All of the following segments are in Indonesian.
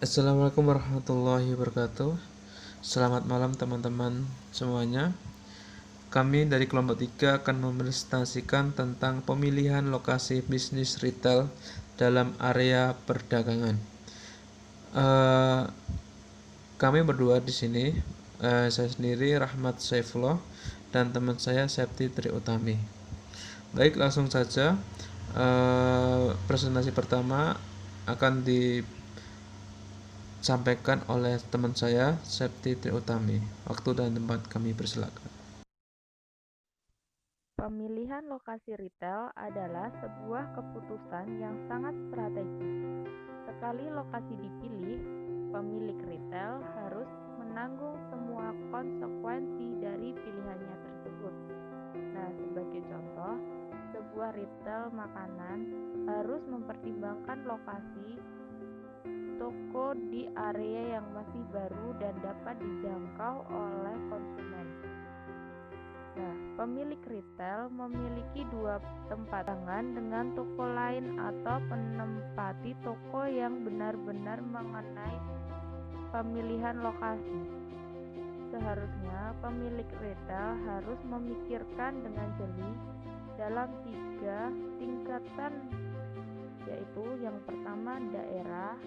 Assalamualaikum warahmatullahi wabarakatuh. Selamat malam teman-teman semuanya. Kami dari kelompok 3 akan mempresentasikan tentang pemilihan lokasi bisnis retail dalam area perdagangan. Eh, Kami berdua di sini, saya sendiri Rahmat Saifullah dan teman saya Septi Tri Utami. Baik, langsung saja. Presentasi pertama akan disampaikan oleh teman saya Septi Tri Utami. Waktu dan tempat kami persilakan. Pemilihan lokasi retail adalah sebuah keputusan yang sangat strategis. Sekali lokasi dipilih, pemilik retail harus menanggung semua konsekuensi dari pilihannya tersebut. Nah, sebagai contoh, sebuah retail makanan harus mempertimbangkan lokasi toko di area yang masih baru dan dapat dijangkau oleh konsumen. Nah, pemilik retail memiliki dua tempat tangan dengan toko lain atau menempati toko yang benar-benar mengenai pemilihan lokasi. Seharusnya pemilik retail harus memikirkan dengan jeli dalam 3 tingkatan, yaitu yang pertama daerah,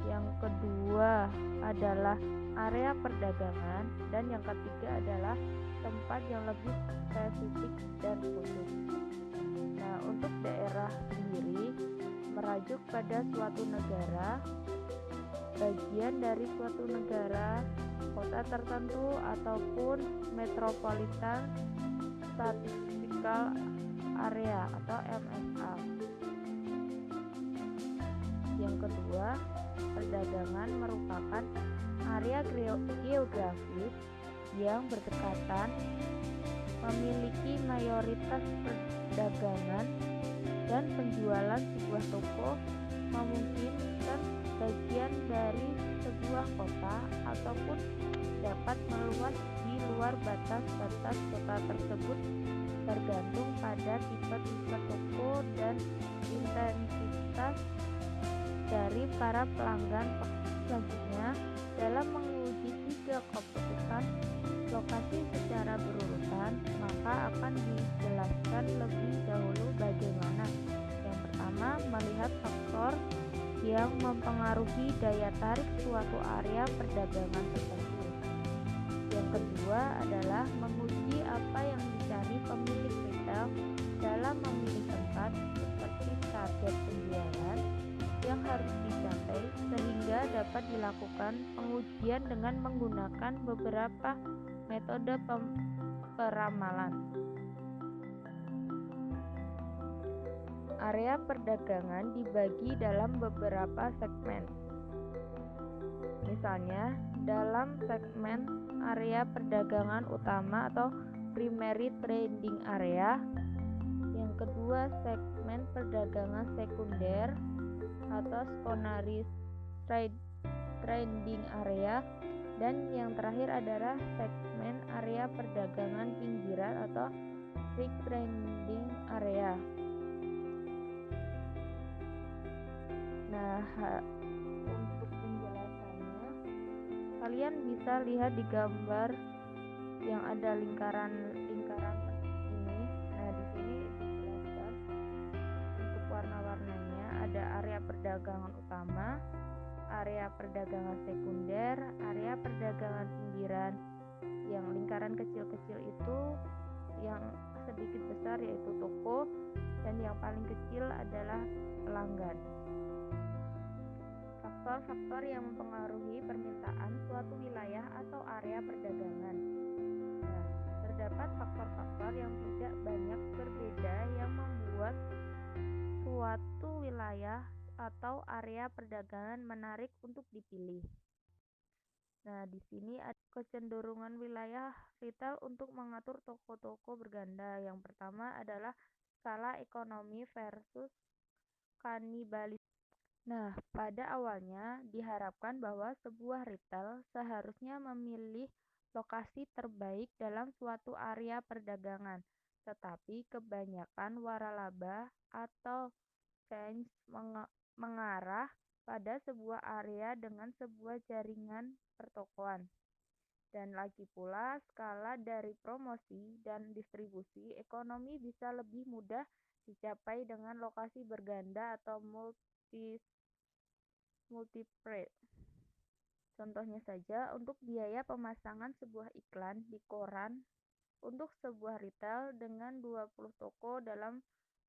yang kedua adalah area perdagangan, dan yang ketiga adalah tempat yang lebih spesifik dan khusus. Nah, untuk daerah sendiri merujuk pada suatu negara, bagian dari suatu negara, kota tertentu, ataupun metropolitan statistical area atau MSA. Yang kedua, perdagangan merupakan area geografis yang berdekatan, memiliki mayoritas perdagangan dan penjualan. Sebuah toko memungkinkan bagian dari sebuah kota ataupun dapat meluas di luar batas-batas kota tersebut, tergantung pada tipe-tipe toko dan intensitas dari para pelanggan. Selanjutnya, dalam menguji 3 keputusan lokasi secara berurutan, maka akan dijelaskan lebih dahulu bagaimana. Yang pertama, melihat faktor yang mempengaruhi daya tarik suatu area perdagangan tertentu. Yang kedua adalah menguji apa yang dicari pemilik retail dalam memilih tempat, seperti target penjualan yang harus dicapai, sehingga dapat dilakukan pengujian dengan menggunakan beberapa metode peramalan. Area perdagangan dibagi dalam beberapa segmen. Misalnya, dalam segmen area perdagangan utama atau primary trading area. Yang kedua, segmen perdagangan sekunder atau secondary trading area. Dan yang terakhir adalah segmen area perdagangan pinggiran atau street trading area. Nah, untuk penjelasannya, kalian bisa lihat di gambar yang ada lingkaran ini. Nah, di sini dijelaskan untuk warna-warnanya, ada area perdagangan utama, area perdagangan sekunder, area perdagangan pinggiran. Yang lingkaran kecil-kecil itu yang sedikit besar yaitu toko, dan yang paling kecil adalah pelanggan. Faktor-faktor yang mempengaruhi permintaan suatu wilayah atau area perdagangan. Nah, terdapat faktor-faktor yang tidak banyak berbeda yang membuat suatu wilayah atau area perdagangan menarik untuk dipilih. Nah, di sini ada kecenderungan wilayah retail untuk mengatur toko-toko berganda. Yang pertama adalah skala ekonomi versus kanibalisme. Nah, pada awalnya diharapkan bahwa sebuah retail seharusnya memilih lokasi terbaik dalam suatu area perdagangan, tetapi kebanyakan waralaba atau chains mengarah pada sebuah area dengan sebuah jaringan pertokoan. Dan lagi pula, skala dari promosi dan distribusi ekonomi bisa lebih mudah dicapai dengan lokasi berganda atau multi-multipre. Contohnya saja, untuk biaya pemasangan sebuah iklan di koran untuk sebuah retail dengan 20 toko dalam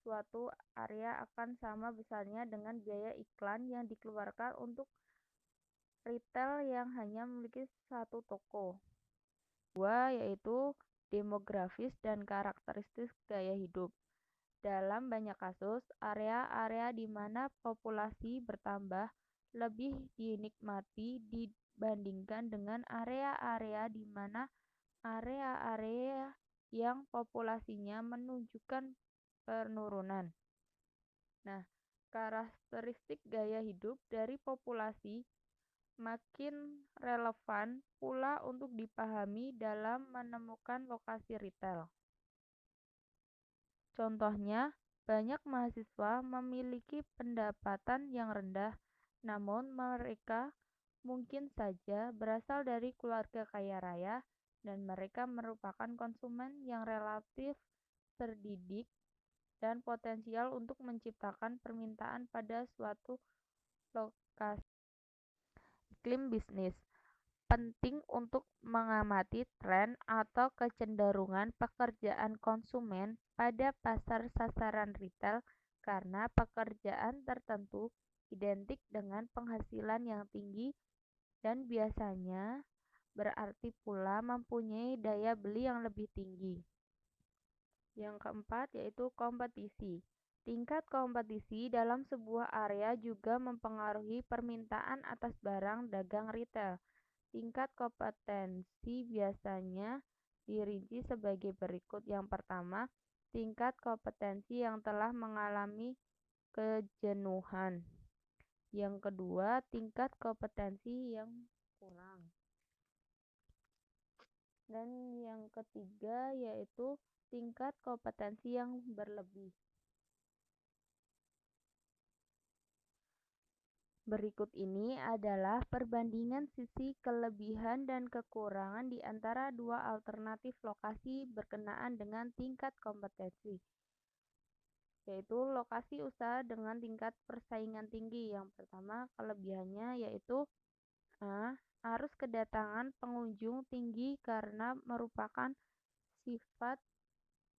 suatu area akan sama besarnya dengan biaya iklan yang dikeluarkan untuk retail yang hanya memiliki satu toko. Dua, yaitu demografis dan karakteristik gaya hidup. Dalam banyak kasus, area-area di mana populasi bertambah lebih dinikmati dibandingkan dengan area-area di mana area-area yang populasinya menunjukkan penurunan. Nah, karakteristik gaya hidup dari populasi makin relevan pula untuk dipahami dalam menemukan lokasi retail. Contohnya, banyak mahasiswa memiliki pendapatan yang rendah, namun mereka mungkin saja berasal dari keluarga kaya raya dan mereka merupakan konsumen yang relatif terdidik dan potensial untuk menciptakan permintaan pada suatu lokasi. Iklim bisnis penting untuk mengamati tren atau kecenderungan pekerjaan konsumen pada pasar sasaran retail karena pekerjaan tertentu identik dengan penghasilan yang tinggi dan biasanya berarti pula mempunyai daya beli yang lebih tinggi. Yang keempat yaitu kompetisi. Tingkat kompetisi dalam sebuah area juga mempengaruhi permintaan atas barang dagang retail. Tingkat kompetensi biasanya dirinci sebagai berikut. Yang pertama, tingkat kompetensi yang telah mengalami kejenuhan. Yang kedua, tingkat kompetensi yang kurang. Dan yang ketiga yaitu tingkat kompetensi yang berlebih. Berikut ini adalah perbandingan sisi kelebihan dan kekurangan di antara dua alternatif lokasi berkenaan dengan tingkat kompetensi, yaitu lokasi usaha dengan tingkat persaingan tinggi. Yang pertama, kelebihannya yaitu A. Arus kedatangan pengunjung tinggi karena merupakan sifat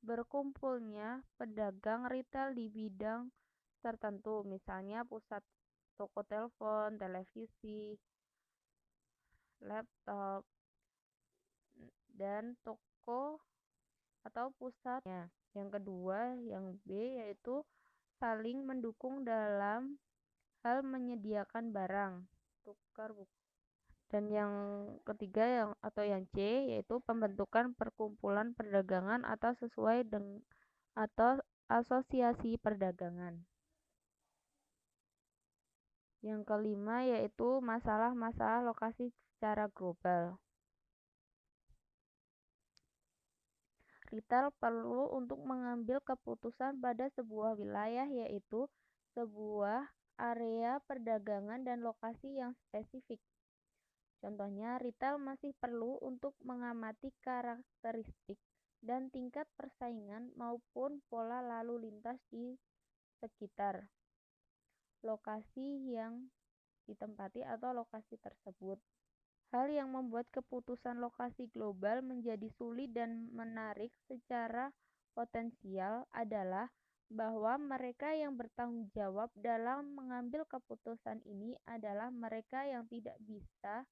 berkumpulnya pedagang retail di bidang tertentu, misalnya pusat toko telepon, televisi, laptop, dan toko atau pusatnya. Yang kedua, yang B, yaitu saling mendukung dalam hal menyediakan barang, tukar buku. Dan yang ketiga yang C, yaitu pembentukan perkumpulan perdagangan atau sesuai dengan atau asosiasi perdagangan. Yang kelima yaitu masalah-masalah lokasi secara global. Retail perlu untuk mengambil keputusan pada sebuah wilayah, yaitu sebuah area perdagangan dan lokasi yang spesifik. Contohnya, retail masih perlu untuk mengamati karakteristik dan tingkat persaingan maupun pola lalu lintas di sekitar lokasi yang ditempati atau lokasi tersebut. Hal yang membuat keputusan lokasi global menjadi sulit dan menarik secara potensial adalah bahwa mereka yang bertanggung jawab dalam mengambil keputusan ini adalah mereka yang tidak bisa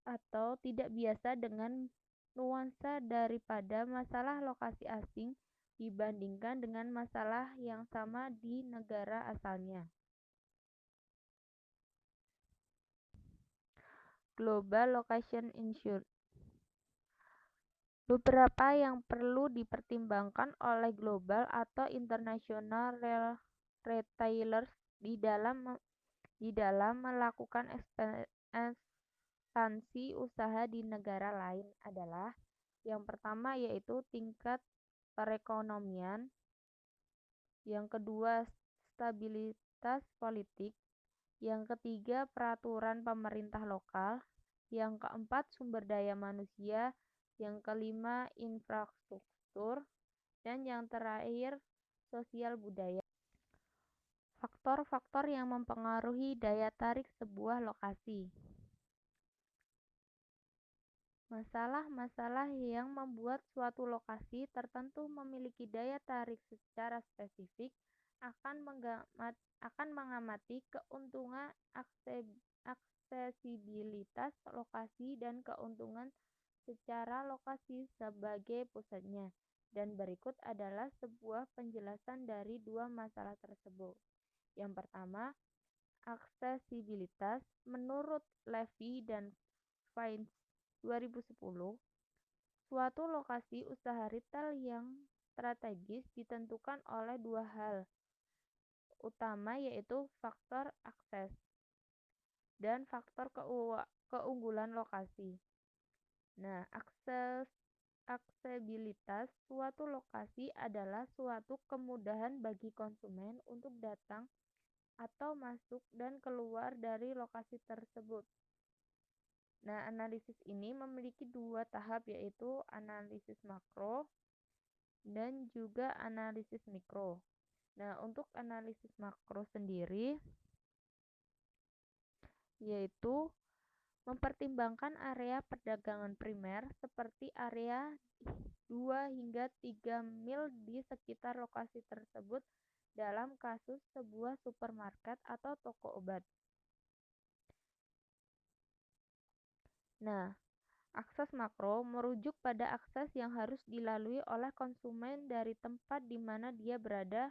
atau tidak biasa dengan nuansa daripada masalah lokasi asing dibandingkan dengan masalah yang sama di negara asalnya. Global Location Issue. Beberapa yang perlu dipertimbangkan oleh global atau international retailers di dalam melakukan ekspansi usaha di negara lain adalah yang pertama yaitu tingkat perekonomian, yang kedua stabilitas politik, Yang ketiga, peraturan pemerintah lokal. Yang keempat, sumber daya manusia. Yang kelima, infrastruktur. Dan yang terakhir, sosial budaya. Faktor-faktor yang mempengaruhi daya tarik sebuah lokasi. Masalah-masalah yang membuat suatu lokasi tertentu memiliki daya tarik secara spesifik akan mengamati keuntungan aksesibilitas lokasi dan keuntungan secara lokasi sebagai pusatnya. Dan berikut adalah sebuah penjelasan dari dua masalah tersebut. Yang pertama, aksesibilitas. Menurut Levy dan Fines 2010, suatu lokasi usaha retail yang strategis ditentukan oleh dua hal utama, yaitu faktor akses dan faktor keunggulan lokasi. Nah, aksesibilitas suatu lokasi adalah suatu kemudahan bagi konsumen untuk datang atau masuk dan keluar dari lokasi tersebut. Nah, analisis ini memiliki dua tahap, yaitu analisis makro dan juga analisis mikro. Nah, untuk analisis makro sendiri yaitu mempertimbangkan area perdagangan primer seperti area 2 hingga 3 mil di sekitar lokasi tersebut dalam kasus sebuah supermarket atau toko obat. Nah, akses makro merujuk pada akses yang harus dilalui oleh konsumen dari tempat di mana dia berada,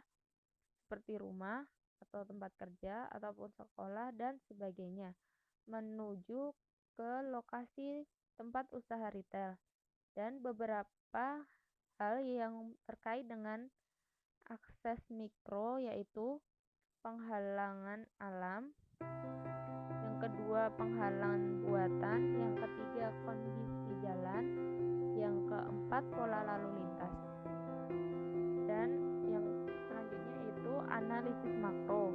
seperti rumah atau tempat kerja ataupun sekolah dan sebagainya, menuju ke lokasi tempat usaha retail. Dan beberapa hal yang terkait dengan akses mikro yaitu penghalangan alam, yang kedua penghalangan buatan, yang ketiga kondisi jalan, yang keempat pola lalu lintas. Dan yang selanjutnya itu analisis makro.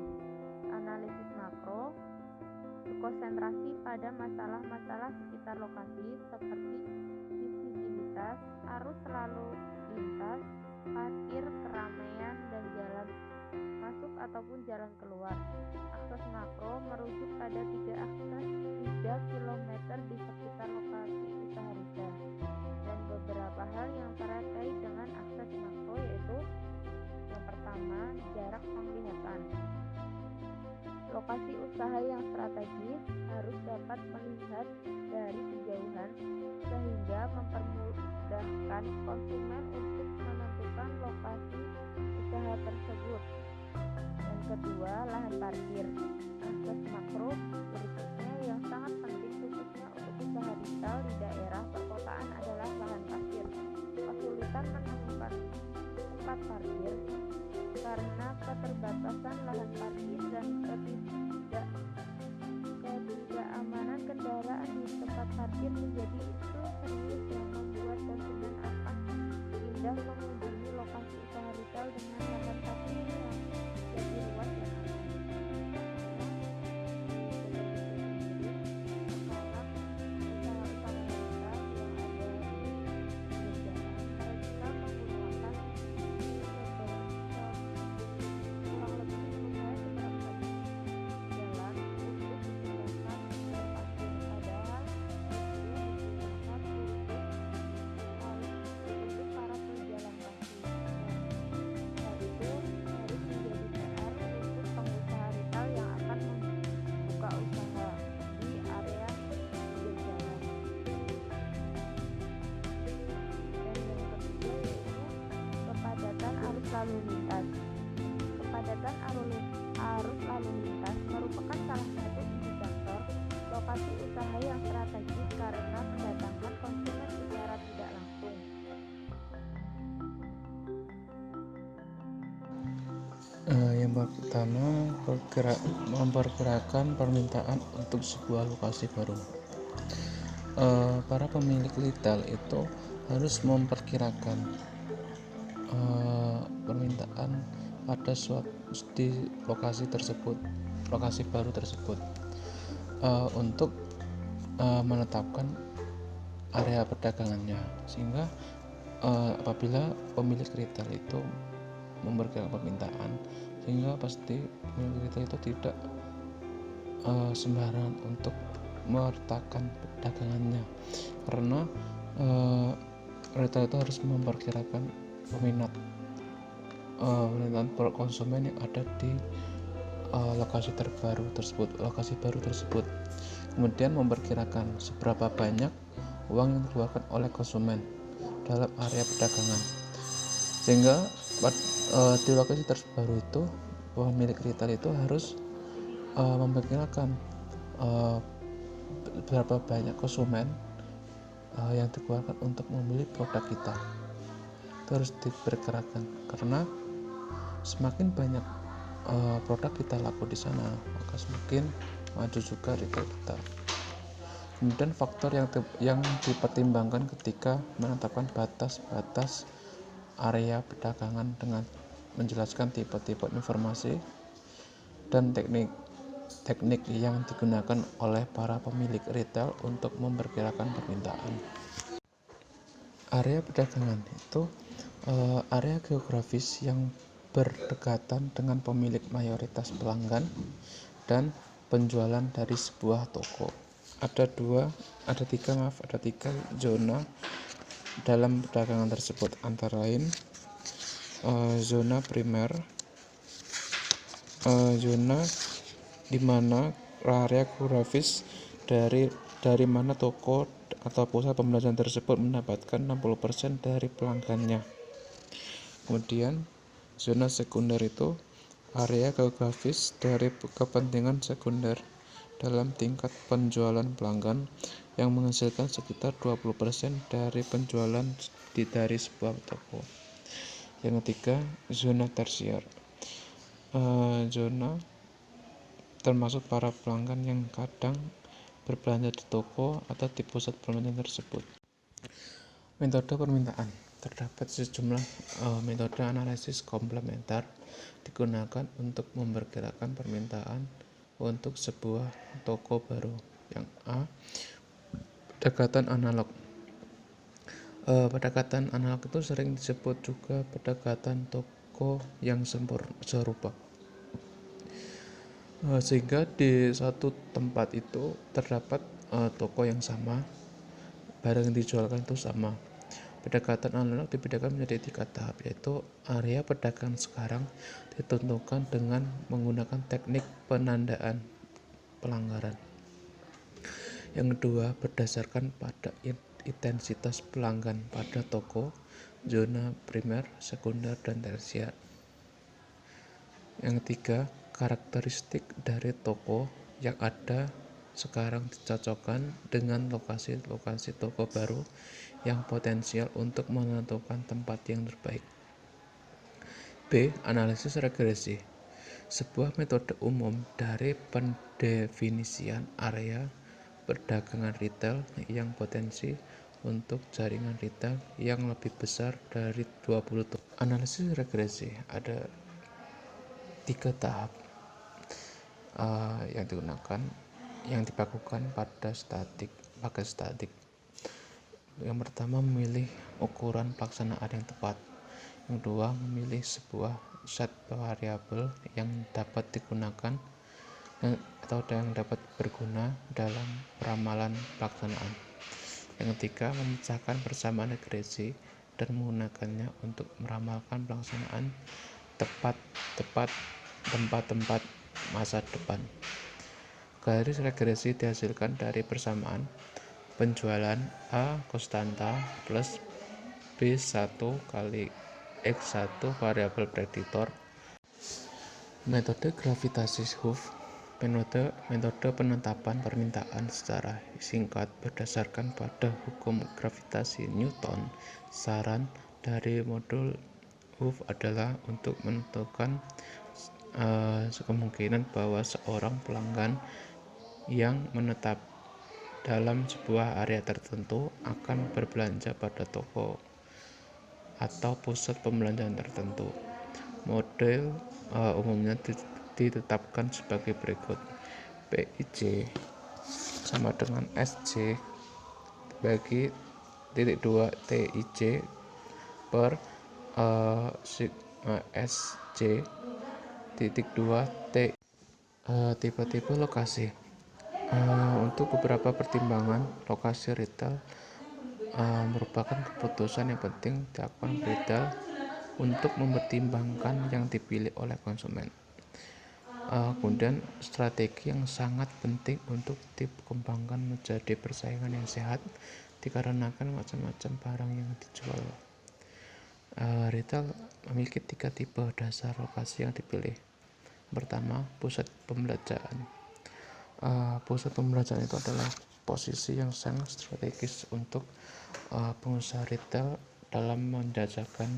Analisis makro berkonsentrasi pada masalah-masalah sekitar lokasi seperti visibilitas, arus lalu lintas, parkir, keramaian, dan jalan masuk ataupun jalan keluar. Akses makro merujuk pada 3 km di sekitar lokasi usaha retail. Dan beberapa hal yang terkait dengan akses makro yaitu yang pertama, jarak penglihatan. Lokasi usaha yang strategis harus dapat melihat dari kejauhan sehingga mempermudahkan konsumen untuk menentukan lokasi usaha tersebut. Yang kedua, lahan parkir. Akses makro berikutnya yang sangat penting khususnya untuk usaha retail di daerah perkotaan adalah lahan parkir. Kesulitan menemukan tempat parkir karena keterbatasan lahan parkir dan ketidakamanan kendaraan di tempat parkir menjadi isu serius yang membuat konsumen akan pindah mengunjungi lokasi usaha retail dengan lahan parkir yang lebih luas dan lalu lintas. Kepadatan arus lalu lintas merupakan salah satu indikator lokasi usaha yang strategis karena mendatangkan konsumen secara tidak langsung. Yang pertama, memperkirakan permintaan untuk sebuah lokasi baru. Para pemilik retail itu harus memperkirakan permintaan pada suatu di lokasi tersebut. lokasi baru tersebut untuk menetapkan area perdagangannya, sehingga apabila pemilik retail itu memberikan permintaan, sehingga pasti pemilik retail itu tidak sembarangan untuk meletakkan dagangannya, karena retail itu harus memperkirakan peminat konsumen yang ada di lokasi baru tersebut, kemudian memperkirakan seberapa banyak uang yang dikeluarkan oleh konsumen dalam area perdagangan, sehingga di lokasi terbaru itu pemilik retail itu harus memperkirakan berapa banyak konsumen yang dikeluarkan untuk membeli produk kita. Itu harus diperkirakan, karena semakin banyak produk kita laku di sana, maka semakin maju juga retail kita. Kemudian faktor yang dipertimbangkan ketika menetapkan batas-batas area perdagangan dengan menjelaskan tipe-tipe informasi dan teknik yang digunakan oleh para pemilik retail untuk memperkirakan permintaan. Area perdagangan itu area geografis yang berdekatan dengan pemilik mayoritas pelanggan dan penjualan dari sebuah toko. Ada tiga zona dalam perdagangan tersebut, antara lain zona primer, zona di mana area geografis dari mana toko atau pusat pembelajaran tersebut mendapatkan 60% dari pelanggannya. Kemudian zona sekunder itu area geografis dari kepentingan sekunder dalam tingkat penjualan pelanggan yang menghasilkan sekitar 20% dari penjualan dari sebuah toko. Yang ketiga, zona tersier. Zona termasuk para pelanggan yang kadang berbelanja di toko atau di pusat perbelanjaan tersebut. Metode permintaan. Terdapat sejumlah metode analisis komplementer digunakan untuk memperkirakan permintaan untuk sebuah toko baru. Yang A, pendekatan analog. Pendekatan analog itu sering disebut juga pendekatan toko yang serupa, sehingga di satu tempat itu terdapat toko yang sama, barang yang dijualkan itu sama. Pendekatan analog dibedakan menjadi 3 tahap, yaitu area perdagangan sekarang ditentukan dengan menggunakan teknik penandaan pelanggaran. Yang kedua, berdasarkan pada intensitas pelanggan pada toko, zona primer, sekunder, dan tersier. Yang ketiga, karakteristik dari toko yang ada sekarang dicocokkan dengan lokasi-lokasi toko baru yang potensial untuk menentukan tempat yang terbaik. B. Analisis regresi. Sebuah metode umum dari pendefinisian area perdagangan retail yang potensi untuk jaringan retail yang lebih besar dari 20 toko. Analisis regresi ada 3 tahap yang dilakukan pakai statik. Yang pertama, memilih ukuran pelaksanaan yang tepat. Yang kedua, memilih sebuah set variabel yang dapat digunakan atau yang dapat berguna dalam peramalan pelaksanaan. Yang ketiga, memecahkan persamaan regresi dan menggunakannya untuk meramalkan pelaksanaan tempat masa depan. Garis regresi dihasilkan dari persamaan penjualan A konstanta plus B1 kali X1 variabel prediktor. Metode gravitasi Hooke. Metode penetapan permintaan secara singkat berdasarkan pada hukum gravitasi Newton. Saran dari modul Hooke adalah untuk menentukan kemungkinan bahwa seorang pelanggan yang menetap dalam sebuah area tertentu akan berbelanja pada toko atau pusat pembelanjaan tertentu. Model umumnya ditetapkan sebagai berikut. PIJ sama dengan SJ bagi titik 2 TIJ per sigma SJ titik 2 T. Tipe-tipe lokasi. Untuk beberapa pertimbangan, lokasi retail merupakan keputusan yang penting dilakukan retail untuk mempertimbangkan yang dipilih oleh konsumen. Kemudian strategi yang sangat penting untuk dikembangkan menjadi persaingan yang sehat dikarenakan macam-macam barang yang dijual. Retail memiliki 3 tipe dasar lokasi yang dipilih. Pertama, pusat pembelanjaan. Pusat pembelanjaan itu adalah posisi yang sangat strategis untuk pengusaha retail dalam menjajakan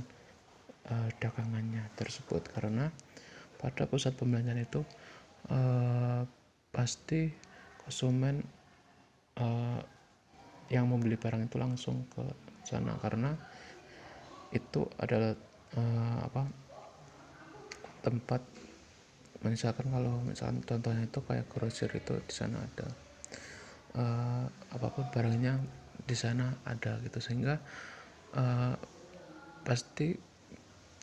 dagangannya tersebut, karena pada pusat pembelanjaan itu pasti konsumen yang membeli barang itu langsung ke sana, karena itu adalah tempat, misalkan contohnya itu kayak grosir, itu di sana ada apapun barangnya di sana ada gitu, sehingga pasti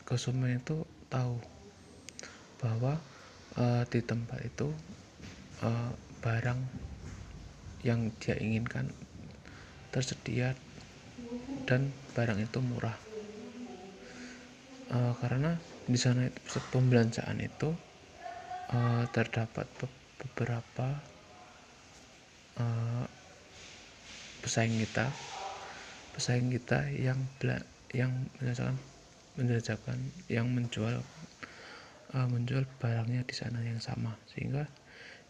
konsumen itu tahu bahwa di tempat itu barang yang dia inginkan tersedia dan barang itu murah, karena di sana pusat pembelanjaan itu terdapat beberapa pesaing kita yang menjual barangnya di sana yang sama, sehingga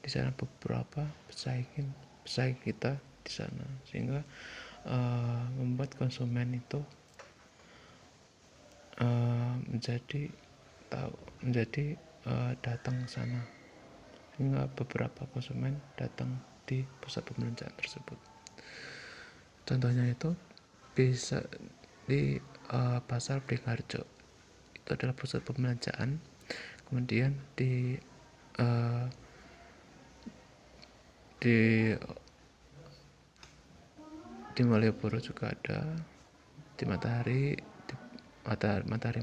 di sana beberapa pesaing kita di sana, sehingga membuat konsumen itu menjadi datang ke sana, sehingga beberapa konsumen datang di pusat pembelanjaan tersebut. Contohnya itu bisa di pasar Beringharjo, itu adalah pusat pembelanjaan. Kemudian di Malioboro juga ada, di Matahari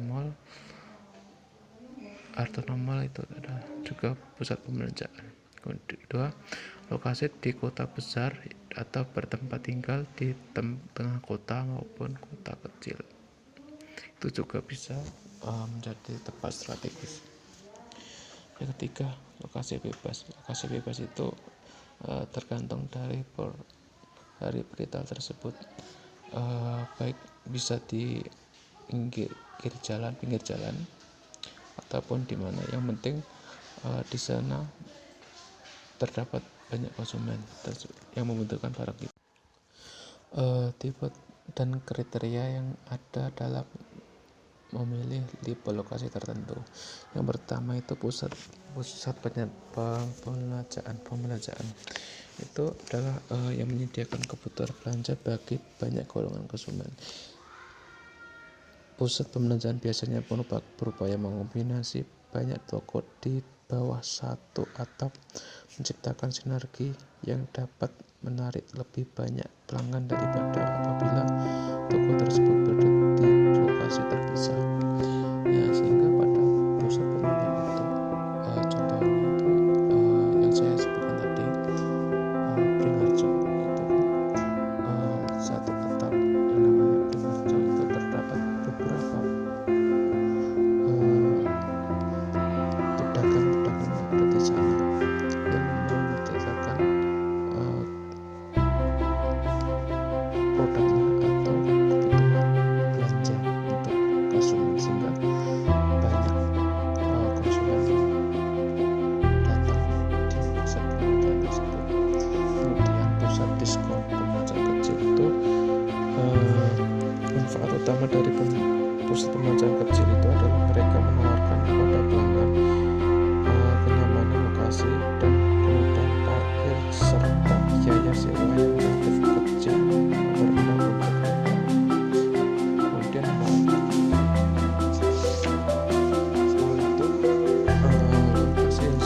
Mall, Hartono Mall itu ada juga pusat pembelanjaan. Kedua, lokasi di kota besar atau bertempat tinggal di tengah kota maupun kota kecil, itu juga bisa menjadi tempat strategis. Yang ketiga, lokasi bebas. Lokasi bebas itu tergantung dari retail tersebut, baik bisa di pinggir jalan ataupun di mana, yang penting di sana terdapat banyak konsumen yang membutuhkan barang itu. Tipe dan kriteria yang ada dalam memilih tipe lokasi tertentu. Yang pertama itu pusat pembelanjaan itu adalah yang menyediakan kebutuhan belanja bagi banyak golongan konsumen. Pusat pembelanjaan biasanya berupaya mengombinasi banyak toko di bawah satu atap, menciptakan sinergi yang dapat menarik lebih banyak pelanggan daripada apabila toko tersebut berada di lokasi terpisah. Sehingga pada pusat pembelanjaan itu contohnya itu yang saya sebutkan tadi, Beringharjo itu satu atap yang namanya Beringharjo itu terdapat beberapa pedagang yang ada di sana yang menyediakan produknya atau kebutuhan belanja untuk konsumen, sehingga banyak konsumen yang datang di pusat pembelanjaan tersebut. Kemudian pusat diskon pembelanjaan kecil itu manfaat utama dari pusat pembelanjaan kecil itu adalah mereka menawarkan kepada pelanggan kenyamanan lokasi dan kemudahan parkir serta biaya sewa yang relatif kecil berbeda untuk mereka. Kemudian setelah itu lokasi yang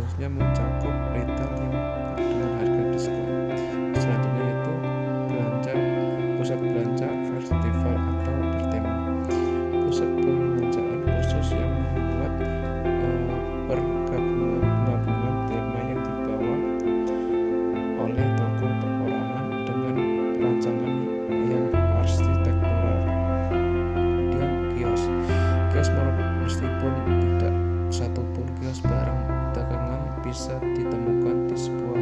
seharusnya mencakup retail yang dengan harga diskon. Selanjutnya itu pusat belanja festival atau bertema. Pusat perbelanjaan khusus yang membuat pergabungan tema yang dibawa oleh toko perorangan dengan rancangan yang arsitektural. Kemudian kios meskipun tidak satupun kios barang dagangan bisa ditemukan di sebuah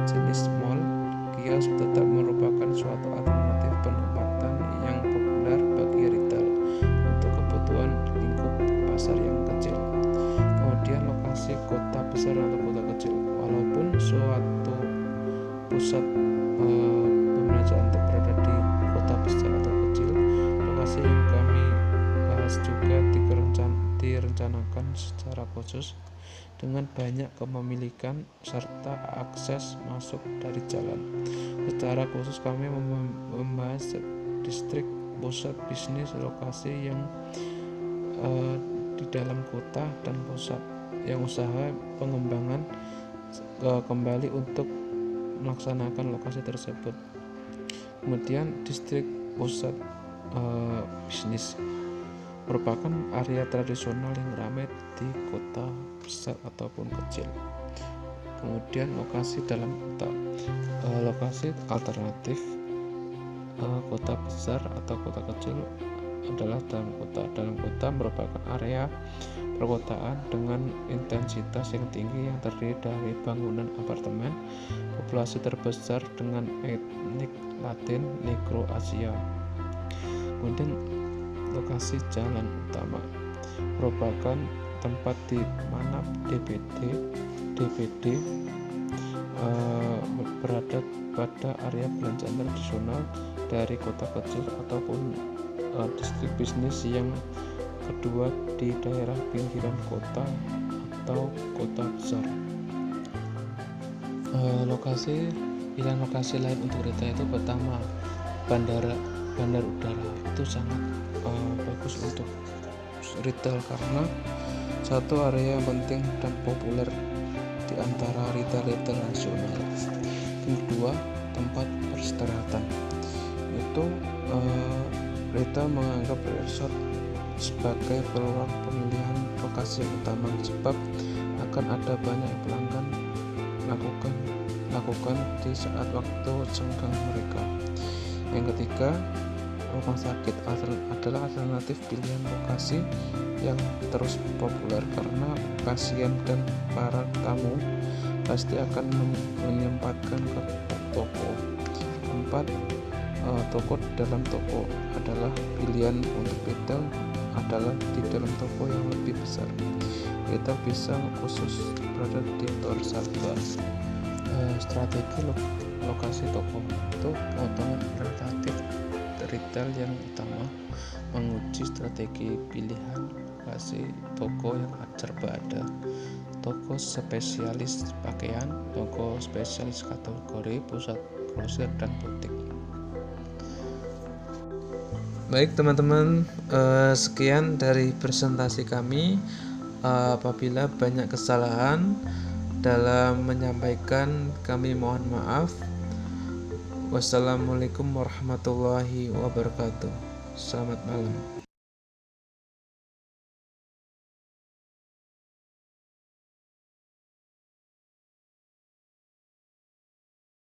jenis mall, kios tetap merupakan suatu alternatif penempatan yang populer bagi retail untuk kebutuhan lingkup pasar yang kecil. Kemudian lokasi kota besar atau kota kecil. Walaupun suatu pusat perbelanjaan berada di kota besar atau kecil, lokasi yang kami bahas juga direncanakan secara khusus dengan banyak kepemilikan serta akses masuk dari jalan. Secara khusus kami membahas distrik pusat bisnis, lokasi yang di dalam kota, dan pusat yang usaha pengembangan kembali untuk melaksanakan lokasi tersebut. Kemudian distrik pusat bisnis merupakan area tradisional yang ramai di kota besar ataupun kecil. Kemudian lokasi dalam kota, lokasi alternatif kota besar atau kota kecil adalah dalam kota. Dalam kota merupakan area perkotaan dengan intensitas yang tinggi yang terdiri dari bangunan apartemen, populasi terbesar dengan etnik Latin, Negro, Asia. Kemudian lokasi jalan utama merupakan tempat di mana DPD berada pada area belanjaan tradisional dari kota kecil ataupun distrik bisnis yang kedua di daerah pinggiran kota atau kota besar. Pilihan lokasi lain untuk retail itu pertama bandar udara itu sangat bagus untuk retail karena satu area yang penting dan populer di antara retail nasional. Yang kedua, tempat peristirahatan. Itu retail menganggap resort sebagai peluang pemilihan lokasi yang utama sebab akan ada banyak pelanggan lakukan di saat waktu senggang mereka. Yang ketiga, rumah sakit adalah alternatif pilihan lokasi yang terus populer karena pasien dan para tamu pasti akan menyempatkan ke toko. Keempat, toko dalam toko adalah pilihan untuk retail adalah di dalam toko yang lebih besar. Kita bisa khusus berada di Tor Salva. Strategi lokasi toko itu potongan relatif retail yang utama, menguji strategi pilihan lokasi toko yang ada toko spesialis pakaian, toko spesialis kategori, pusat grosir, dan butik. Baik teman-teman, sekian dari presentasi kami. Apabila banyak kesalahan dalam menyampaikan, kami mohon maaf. Wassalamualaikum warahmatullahi wabarakatuh. Selamat malam.